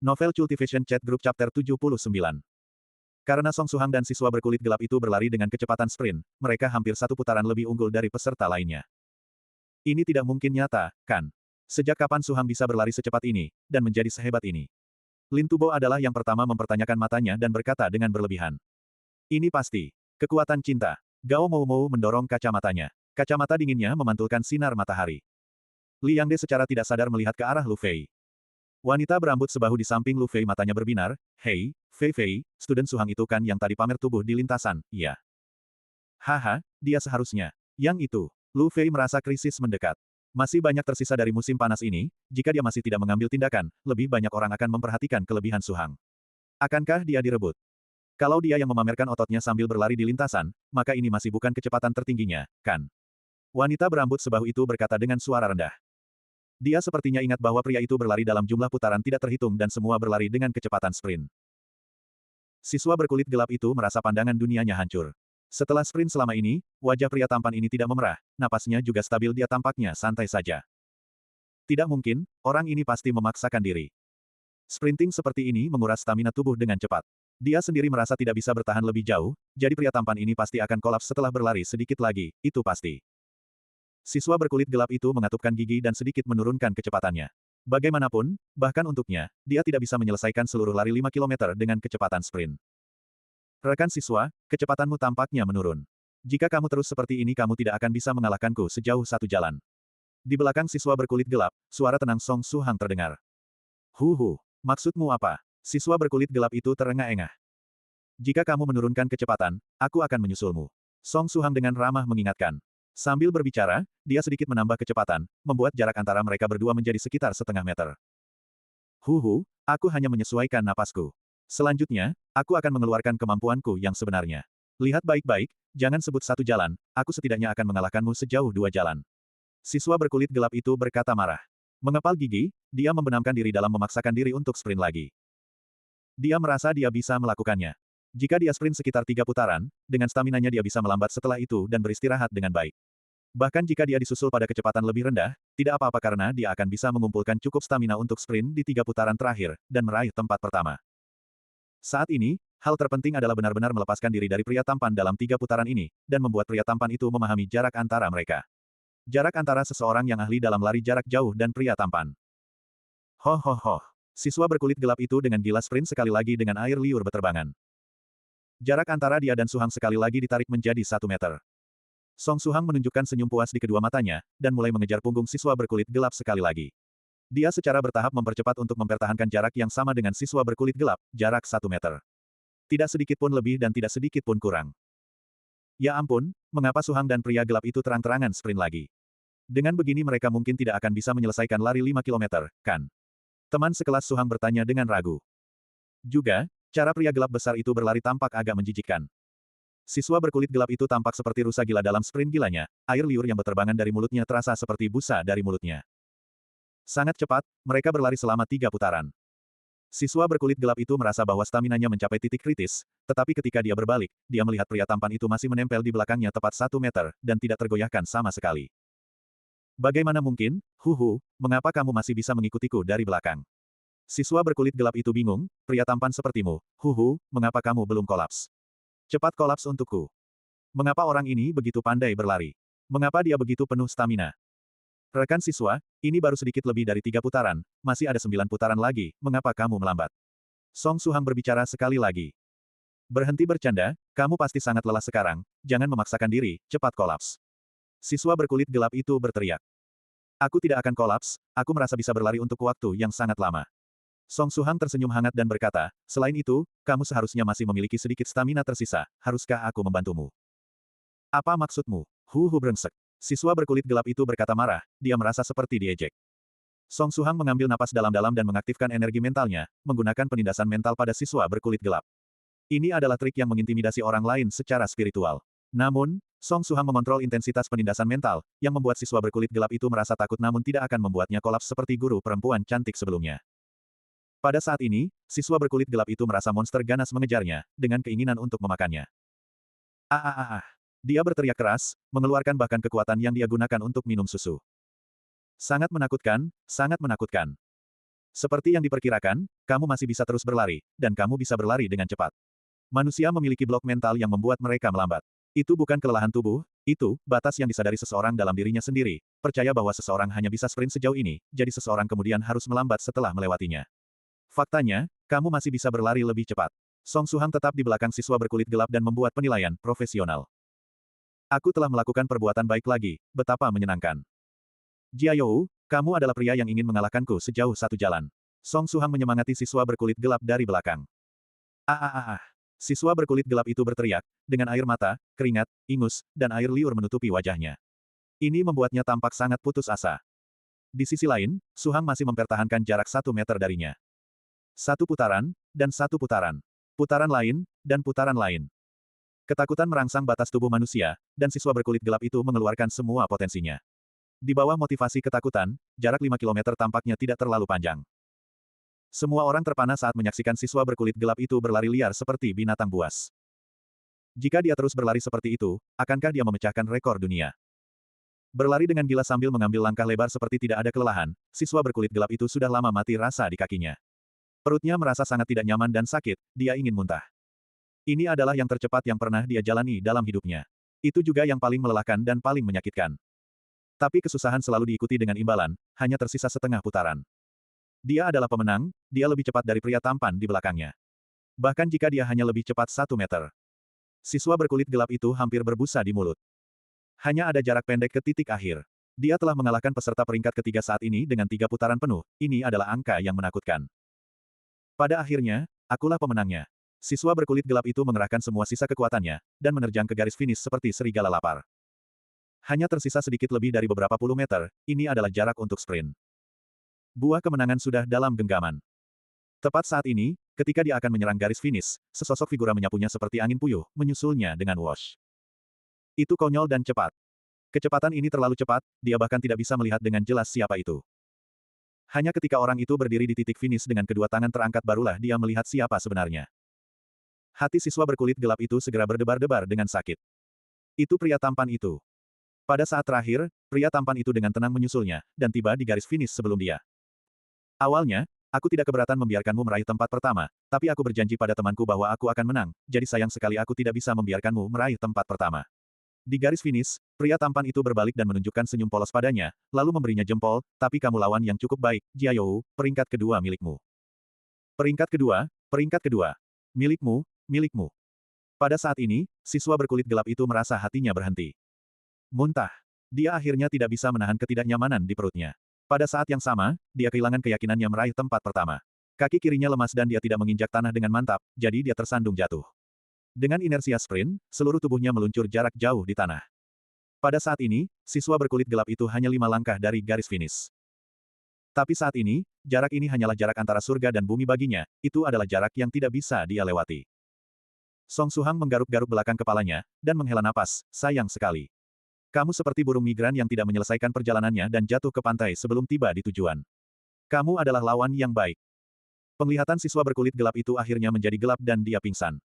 Novel Cultivation Chat Group Chapter 79. Karena Song Suhang dan siswa berkulit gelap itu berlari dengan kecepatan sprint, mereka hampir satu putaran lebih unggul dari peserta lainnya. Ini tidak mungkin nyata, kan? Sejak kapan Suhang bisa berlari secepat ini, dan menjadi sehebat ini? Lin Tubo adalah yang pertama mempertanyakan matanya dan berkata dengan berlebihan. Ini pasti. Kekuatan cinta. Gao Moumou mendorong kacamatanya. Kacamata dinginnya memantulkan sinar matahari. Li Yangde secara tidak sadar melihat ke arah Lu Fei. Wanita berambut sebahu di samping Lu Fei matanya berbinar, "Hei, Fei Fei, student Suhang itu kan yang tadi pamer tubuh di lintasan, iya." "Haha, dia seharusnya." Yang itu, Lu Fei merasa krisis mendekat. Masih banyak tersisa dari musim panas ini, jika dia masih tidak mengambil tindakan, lebih banyak orang akan memperhatikan kelebihan Suhang. Akankah dia direbut? Kalau dia yang memamerkan ototnya sambil berlari di lintasan, maka ini masih bukan kecepatan tertingginya, kan? Wanita berambut sebahu itu berkata dengan suara rendah. Dia sepertinya ingat bahwa pria itu berlari dalam jumlah putaran tidak terhitung dan semua berlari dengan kecepatan sprint. Siswa berkulit gelap itu merasa pandangan dunianya hancur. Setelah sprint selama ini, wajah pria tampan ini tidak memerah, napasnya juga stabil, dia tampaknya santai saja. Tidak mungkin, orang ini pasti memaksakan diri. Sprinting seperti ini menguras stamina tubuh dengan cepat. Dia sendiri merasa tidak bisa bertahan lebih jauh, jadi pria tampan ini pasti akan kolaps setelah berlari sedikit lagi, itu pasti. Siswa berkulit gelap itu mengatupkan gigi dan sedikit menurunkan kecepatannya. Bagaimanapun, bahkan untuknya, dia tidak bisa menyelesaikan seluruh lari 5 km dengan kecepatan sprint. Rekan siswa, kecepatanmu tampaknya menurun. Jika kamu terus seperti ini kamu tidak akan bisa mengalahkanku sejauh satu jalan. Di belakang siswa berkulit gelap, suara tenang Song Suhang terdengar. Huhu, maksudmu apa? Siswa berkulit gelap itu terengah-engah. Jika kamu menurunkan kecepatan, aku akan menyusulmu. Song Suhang dengan ramah mengingatkan. Sambil berbicara, dia sedikit menambah kecepatan, membuat jarak antara mereka berdua menjadi sekitar setengah meter. Huhu, aku hanya menyesuaikan napasku. Selanjutnya, aku akan mengeluarkan kemampuanku yang sebenarnya. Lihat baik-baik, jangan sebut satu jalan, aku setidaknya akan mengalahkanmu sejauh 2 jalan. Siswa berkulit gelap itu berkata marah. Mengepal gigi, dia membenamkan diri dalam memaksakan diri untuk sprint lagi. Dia merasa dia bisa melakukannya. Jika dia sprint sekitar 3 putaran, dengan staminanya dia bisa melambat setelah itu dan beristirahat dengan baik. Bahkan jika dia disusul pada kecepatan lebih rendah, tidak apa-apa karena dia akan bisa mengumpulkan cukup stamina untuk sprint di 3 putaran terakhir, dan meraih tempat pertama. Saat ini, hal terpenting adalah benar-benar melepaskan diri dari pria tampan dalam 3 putaran ini, dan membuat pria tampan itu memahami jarak antara mereka. Jarak antara seseorang yang ahli dalam lari jarak jauh dan pria tampan. Ho ho ho. Siswa berkulit gelap itu dengan gila sprint sekali lagi dengan air liur beterbangan. Jarak antara dia dan Suhang sekali lagi ditarik menjadi 1 meter. Song Suhang menunjukkan senyum puas di kedua matanya, dan mulai mengejar punggung siswa berkulit gelap sekali lagi. Dia secara bertahap mempercepat untuk mempertahankan jarak yang sama dengan siswa berkulit gelap, jarak 1 meter. Tidak sedikit pun lebih dan tidak sedikit pun kurang. Ya ampun, mengapa Suhang dan pria gelap itu terang-terangan sprint lagi? Dengan begini mereka mungkin tidak akan bisa menyelesaikan lari 5 km, kan? Teman sekelas Suhang bertanya dengan ragu. Juga, cara pria gelap besar itu berlari tampak agak menjijikkan. Siswa berkulit gelap itu tampak seperti rusa gila dalam sprint gilanya, air liur yang berterbangan dari mulutnya terasa seperti busa dari mulutnya. Sangat cepat, mereka berlari selama 3 putaran. Siswa berkulit gelap itu merasa bahwa staminanya mencapai titik kritis, tetapi ketika dia berbalik, dia melihat pria tampan itu masih menempel di belakangnya tepat 1 meter, dan tidak tergoyahkan sama sekali. Bagaimana mungkin, Huhu, mengapa kamu masih bisa mengikutiku dari belakang? Siswa berkulit gelap itu bingung, pria tampan sepertimu, Huhu, mengapa kamu belum kolaps? Cepat kolaps untukku. Mengapa orang ini begitu pandai berlari? Mengapa dia begitu penuh stamina? Rekan siswa, ini baru sedikit lebih dari 3 putaran, masih ada 9 putaran lagi, mengapa kamu melambat? Song Suhang berbicara sekali lagi. Berhenti bercanda, kamu pasti sangat lelah sekarang, jangan memaksakan diri, cepat kolaps. Siswa berkulit gelap itu berteriak. Aku tidak akan kolaps, aku merasa bisa berlari untuk waktu yang sangat lama. Song Suhang tersenyum hangat dan berkata, selain itu, kamu seharusnya masih memiliki sedikit stamina tersisa, haruskah aku membantumu? Apa maksudmu? Huhu brengsek. Siswa berkulit gelap itu berkata marah, dia merasa seperti diejek. Song Suhang mengambil napas dalam-dalam dan mengaktifkan energi mentalnya, menggunakan penindasan mental pada siswa berkulit gelap. Ini adalah trik yang mengintimidasi orang lain secara spiritual. Namun, Song Suhang mengontrol intensitas penindasan mental, yang membuat siswa berkulit gelap itu merasa takut namun tidak akan membuatnya kolaps seperti guru perempuan cantik sebelumnya. Pada saat ini, siswa berkulit gelap itu merasa monster ganas mengejarnya, dengan keinginan untuk memakannya. Ah ah ah ah. Dia berteriak keras, mengeluarkan bahkan kekuatan yang dia gunakan untuk minum susu. Sangat menakutkan, sangat menakutkan. Seperti yang diperkirakan, kamu masih bisa terus berlari, dan kamu bisa berlari dengan cepat. Manusia memiliki blok mental yang membuat mereka melambat. Itu bukan kelelahan tubuh, itu batas yang disadari seseorang dalam dirinya sendiri, percaya bahwa seseorang hanya bisa sprint sejauh ini, jadi seseorang kemudian harus melambat setelah melewatinya. Faktanya, kamu masih bisa berlari lebih cepat. Song Suhang tetap di belakang siswa berkulit gelap dan membuat penilaian profesional. Aku telah melakukan perbuatan baik lagi, betapa menyenangkan. Jia You, kamu adalah pria yang ingin mengalahkanku sejauh satu jalan. Song Suhang menyemangati siswa berkulit gelap dari belakang. Ah. Siswa berkulit gelap itu berteriak, dengan air mata, keringat, ingus, dan air liur menutupi wajahnya. Ini membuatnya tampak sangat putus asa. Di sisi lain, Suhang masih mempertahankan jarak 1 meter darinya. Satu putaran, dan satu putaran. Putaran lain, dan putaran lain. Ketakutan merangsang batas tubuh manusia, dan siswa berkulit gelap itu mengeluarkan semua potensinya. Di bawah motivasi ketakutan, jarak 5 kilometer tampaknya tidak terlalu panjang. Semua orang terpana saat menyaksikan siswa berkulit gelap itu berlari liar seperti binatang buas. Jika dia terus berlari seperti itu, akankah dia memecahkan rekor dunia? Berlari dengan gila sambil mengambil langkah lebar seperti tidak ada kelelahan, siswa berkulit gelap itu sudah lama mati rasa di kakinya. Perutnya merasa sangat tidak nyaman dan sakit, dia ingin muntah. Ini adalah yang tercepat yang pernah dia jalani dalam hidupnya. Itu juga yang paling melelahkan dan paling menyakitkan. Tapi kesusahan selalu diikuti dengan imbalan, hanya tersisa setengah putaran. Dia adalah pemenang, dia lebih cepat dari pria tampan di belakangnya. Bahkan jika dia hanya lebih cepat 1 meter. Siswa berkulit gelap itu hampir berbusa di mulut. Hanya ada jarak pendek ke titik akhir. Dia telah mengalahkan peserta peringkat ketiga saat ini dengan 3 putaran penuh, ini adalah angka yang menakutkan. Pada akhirnya, akulah pemenangnya. Siswa berkulit gelap itu mengerahkan semua sisa kekuatannya, dan menerjang ke garis finish seperti serigala lapar. Hanya tersisa sedikit lebih dari beberapa puluh meter, ini adalah jarak untuk sprint. Buah kemenangan sudah dalam genggaman. Tepat saat ini, ketika dia akan menyerang garis finish, sesosok figura menyapunya seperti angin puyuh, menyusulnya dengan whoosh. Itu konyol dan cepat. Kecepatan ini terlalu cepat, dia bahkan tidak bisa melihat dengan jelas siapa itu. Hanya ketika orang itu berdiri di titik finish dengan kedua tangan terangkat barulah dia melihat siapa sebenarnya. Hati siswa berkulit gelap itu segera berdebar-debar dengan sakit. Itu pria tampan itu. Pada saat terakhir, pria tampan itu dengan tenang menyusulnya, dan tiba di garis finish sebelum dia. Awalnya, aku tidak keberatan membiarkanmu meraih tempat pertama, tapi aku berjanji pada temanku bahwa aku akan menang, jadi sayang sekali aku tidak bisa membiarkanmu meraih tempat pertama. Di garis finish, pria tampan itu berbalik dan menunjukkan senyum polos padanya, lalu memberinya jempol, tapi kamu lawan yang cukup baik, Jia You, peringkat kedua milikmu. Peringkat kedua. Milikmu, milikmu. Pada saat ini, siswa berkulit gelap itu merasa hatinya berhenti. Muntah. Dia akhirnya tidak bisa menahan ketidaknyamanan di perutnya. Pada saat yang sama, dia kehilangan keyakinannya meraih tempat pertama. Kaki kirinya lemas dan dia tidak menginjak tanah dengan mantap, jadi dia tersandung jatuh. Dengan inersia sprint, seluruh tubuhnya meluncur jarak jauh di tanah. Pada saat ini, siswa berkulit gelap itu hanya 5 langkah dari garis finish. Tapi saat ini, jarak ini hanyalah jarak antara surga dan bumi baginya, itu adalah jarak yang tidak bisa dia lewati. Song Suhang menggaruk-garuk belakang kepalanya, dan menghela napas, sayang sekali. Kamu seperti burung migran yang tidak menyelesaikan perjalanannya dan jatuh ke pantai sebelum tiba di tujuan. Kamu adalah lawan yang baik. Penglihatan siswa berkulit gelap itu akhirnya menjadi gelap dan dia pingsan.